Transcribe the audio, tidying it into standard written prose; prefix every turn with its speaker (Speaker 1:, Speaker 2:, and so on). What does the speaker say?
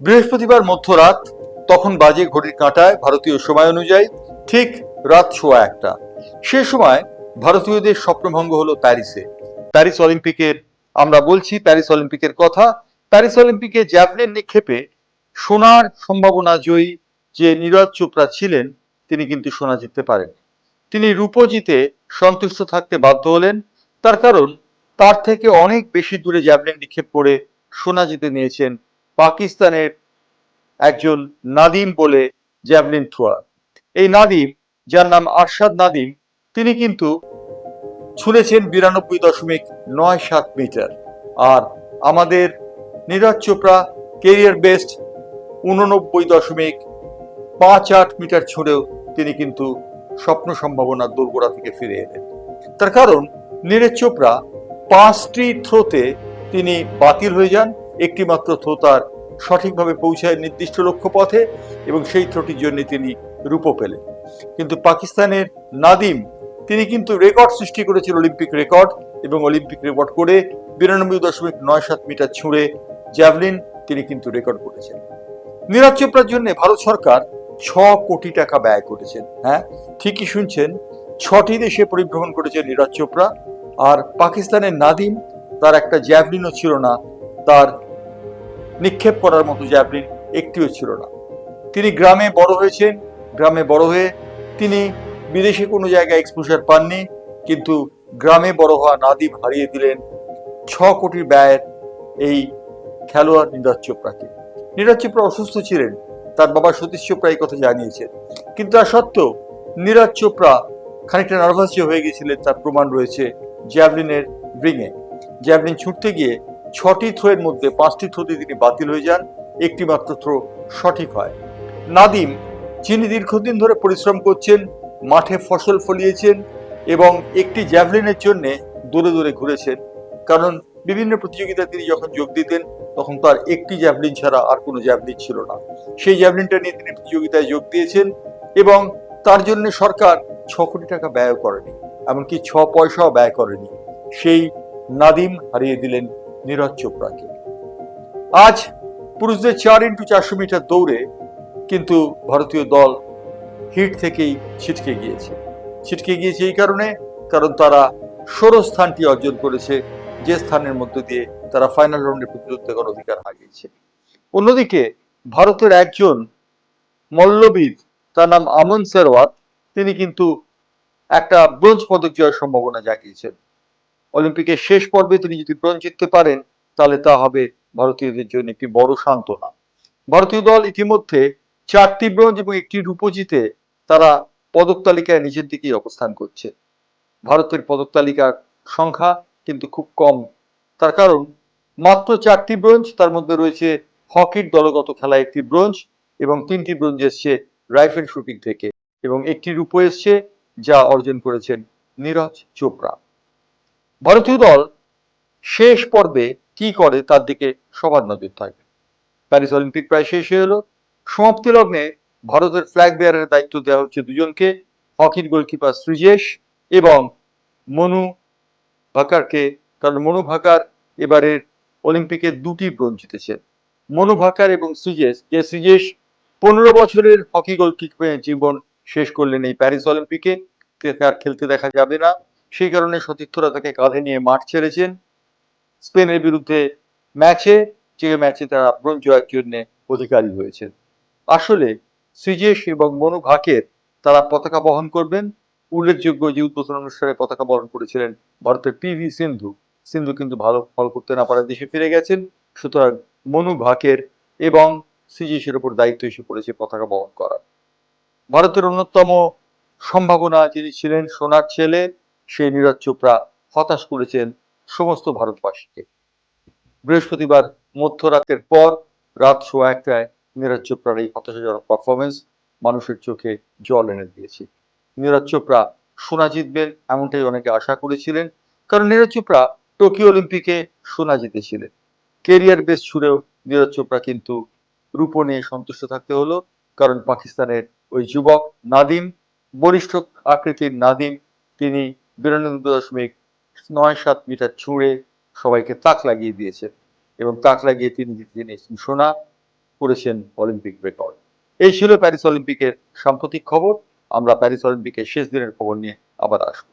Speaker 1: বৃহস্পতিবার মধ্যরাত, তখন বাজে ঘড়ির কাঁটায় ভারতীয় সময় অনুযায়ী ঠিক রাত 1:15। সে সময় ভারতীয়দের স্বপ্নভঙ্গ হলো প্যারিসে। প্যারিস অলিম্পিকের আমরা বলছি, প্যারিস অলিম্পিকের কথা। প্যারিস অলিম্পিকে জ্যাভলিন নিক্ষেপে সোনার সম্ভাবনা জয়ী যে নীরজ চোপড়া ছিলেন, তিনি কিন্তু সোনা জিততে পারেন। তিনি রূপো জিতে সন্তুষ্ট থাকতে বাধ্য হলেন। তার কারণ, তার থেকে অনেক বেশি দূরে জ্যাভলিন নিক্ষেপ করে সোনা জিতে নিয়েছেন পাকিস্তানের একজন নাদিম বলে জ্যাভলিন থ্রোয়ার। এই নাদিম, যার নাম আরশাদ নাদিম, তিনি কিন্তু ছুঁড়েছেন 92.97 মিটার। আর আমাদের Neeraj Chopra career best 89.58 metre ছুঁড়েও তিনি কিন্তু স্বপ্ন সম্ভাবনার দোরগোড়া থেকে ফিরে এলেন। তার কারণ, নীরজ চোপড়া 5টি থ্রোতে তিনি বাতিল হয়ে যান। একটি মাত্র থ্রো তার সঠিকভাবে পৌঁছায় নির্দিষ্ট লক্ষ্যপথে, এবং সেই থ্রোটির জন্য তিনি রূপো পেলেন। কিন্তু পাকিস্তানের নাদিম, তিনি কিন্তু রেকর্ড সৃষ্টি করেছেন, অলিম্পিক রেকর্ড, এবং অলিম্পিক রেকর্ড করে 92.97 মিটার ছুঁড়ে জ্যাভলিন তিনি কিন্তু রেকর্ড করেছেন। নীরজ চোপড়ার জন্য ভারত সরকার 6 কোটি টাকা ব্যয় করেছেন। হ্যাঁ, ঠিকই শুনছেন, 6টি দেশে পরিভ্রমণ করেছেন নীরজ চোপড়া। আর পাকিস্তানের নাদিম, তার একটা জ্যাভলিনও ছিল না, তার নিক্ষেপ করার মতো জ্যাভলিন একটিও ছিল না। তিনি গ্রামে বড় হয়েছেন, গ্রামে বড় হয়ে তিনি বিদেশে কোনো জায়গায় এক্সপোজার পাননি, কিন্তু গ্রামে বড় হওয়া নাদিম হারিয়ে দিলেন 6 কোটির ব্যয়ের এই খেলোয়াড় নীরজ চোপড়াকে। নীরজ চোপড়া অসুস্থ ছিলেন, তার বাবা সতীশ চোপড়া এই কথা জানিয়েছেন। কিন্তু তা সত্ত্বেও নীরজ চোপড়া খানিকটা নার্ভাস যে হয়ে গেছিলেন, তার প্রমাণ রয়েছে জ্যাভলিনের রিংয়ে। জ্যাভলিন ছুটতে গিয়ে 6টি থ্রোয়ের মধ্যে 5টি থ্রোতে তিনি বাতিল হয়ে যান, একটি মাত্র থ্রো সঠিক হয়। নাদিম, যিনি দীর্ঘদিন ধরে পরিশ্রম করছেন, মাঠে ফসল ফলিয়েছেন এবং একটি জ্যাভলিনের জন্য দূরে দূরে ঘুরেছেন, কারণ বিভিন্ন প্রতিযোগিতায় তিনি যখন যোগ দিতেন তখন তার একটি জ্যাভলিন ছাড়া আর কোনো জ্যাভলিন ছিল না। সেই জ্যাভলিনটা নিয়ে তিনি প্রতিযোগিতায় যোগ দিয়েছেন, এবং তার জন্য সরকার 6 কোটি টাকা ব্যয় করেনি, এমনকি 6 পয়সাও ব্যয় করেনি। সেই নাদিম হারিয়ে দিলেন নীরজ চোপড়াকে। আজ পুরুষদের 4x400 মিটার দৌড়ে কিন্তু ভারতীয় দল হিট থেকেই ছিটকে গিয়েছে। ছিটকে গিয়েছে এই কারণে, কারণ তারা 16 স্থানটি অর্জন করেছে, যে স্থানের মধ্য দিয়ে তারা ফাইনাল রাউন্ডে প্রতিদ্বন্দ্বিতা করার অধিকার হারিয়েছে। অন্যদিকে ভারতের একজন মল্লবিদ, তার নাম আমন সেরওয়াত, তিনি কিন্তু একটা ব্রোঞ্জ পদক জয়ের সম্ভাবনা জাগিয়েছেন। অলিম্পিকের শেষ পর্বে তিনি যদি ব্রোঞ্জ জিততে পারেন, তাহলে তা হবে ভারতীয়দের জন্য একটি বড় সান্ত্বনা। ভারতীয় দল ইতিমধ্যে 4টি ব্রোঞ্জ এবং একটি রূপো জিতে তারা পদক তালিকায় নিচের দিকেই অবস্থান করছে। ভারতের পদক তালিকার সংখ্যা কিন্তু খুব কম, তার কারণ মাত্র 4টি ব্রোঞ্জ, তার মধ্যে রয়েছে হকির দলগত খেলায় একটি ব্রোঞ্জ, এবং 3টি ব্রোঞ্জ এসছে রাইফেল শুটিং থেকে, এবং একটি রূপো এসছে যা অর্জন করেছেন নীরজ চোপড়া। ভারতীয় দল শেষ পর্বে কি করে তার দিকে সবার নজর থাকবে। প্যারিস অলিম্পিক প্রায় শেষ হয়ে এলো। সমাপ্তি লগ্নে ভারতের ফ্ল্যাগ বেয়ারের দায়িত্ব দেওয়া হচ্ছে দুজনকে, হকির গোলকিপার সৃজেশ এবং মনু ভাকারকে। কারণ মনু ভাকার এবারের অলিম্পিকে 2টি ব্রোঞ্জ জিতেছে। মনু ভাকার এবং সৃজেশ, যে সৃজেশ 15 বছরের হকি গোলকিপারের জীবন শেষ করলেন এই প্যারিস অলিম্পিকে, তার খেলতে দেখা যাবে না, সেই কারণে সতীর্থরা তাকে কাঁধে নিয়ে মাঠ ছেড়েছেন স্পেনের বিরুদ্ধে ম্যাচে, যে ম্যাচে তারা ব্রোঞ্জ জয়ের জন্য অধিকারী হয়েছে। আসলে সৃজেশ এবং মনু ভাকের, তারা পতাকা বহন করবেন। উল্লেখযোগ্য যে উদ্বোধন অনুষ্ঠানে পতাকা বহন করেছিলেন ভারতের পিভি সিন্ধু, সিন্ধু কিন্তু ভালো ফল করতে না পারায় দেশে ফিরে গেছেন। সুতরাং মনু ভাকের এবং সৃজেশের উপর দায়িত্ব এসে পড়েছে পতাকা বহন করার। ভারতের অন্যতম সম্ভাবনা যিনি ছিলেন সোনার ছেলে, সেই নীরজ চোপড়া হতাশ করেছেন সমস্ত ভারতবাসীকে। বৃহস্পতিবার মধ্যরাতের পর রাত 1:15 নীরজ চোপড়ার এই হতাশাজনক পারফরমেন্স মানুষের চোখে জল এনে দিয়েছে। নীরজ চোপড়া সোনা জিতবেন এমনটাই অনেকে আশা করেছিলেন, কারণ নীরজ চোপড়া টোকিও অলিম্পিকে সোনা জিতেছিলেন। কেরিয়ার বেস ছুড়েও নীরজ চোপড়া কিন্তু রূপো নিয়ে সন্তুষ্ট থাকতে হলো, কারণ পাকিস্তানের ওই যুবক নাদিম, বলিষ্ঠ আকৃতির নাদিম, তিনি 92.97 মিটার ছুঁড়ে সবাইকে তাক লাগিয়ে দিয়েছেন, এবং তাক লাগিয়ে তিনি জিতে নিয়েছেন সোনা। করেছেন অলিম্পিক রেকর্ড। এই ছিল প্যারিস অলিম্পিকের সাম্প্রতিক খবর। আমরা প্যারিস অলিম্পিকের শেষ দিনের খবর নিয়ে আবার আসবো।